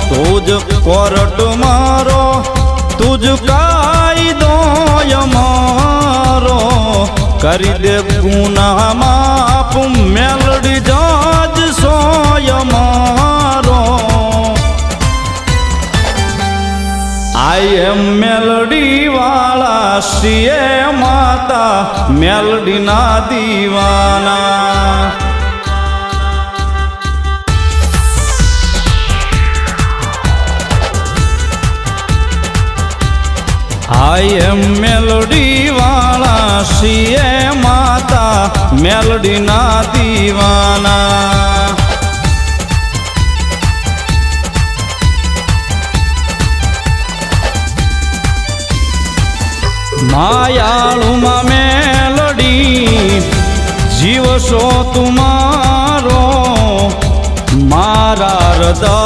તુજ court મારો તુજ કાયદો અમારો કરી દે ગુના માફ મેલડી જજ સોય મારો આઈ એમ મેલડી વાળા શ્રીએ માતા મેલડી ના દીવાના આઈ એમ મેલડી વાળા શ્રીએ માતા મેલડી ના દીવાના માયાળુમાં મેલડી જીવ છો તુમારો મારા હૃદય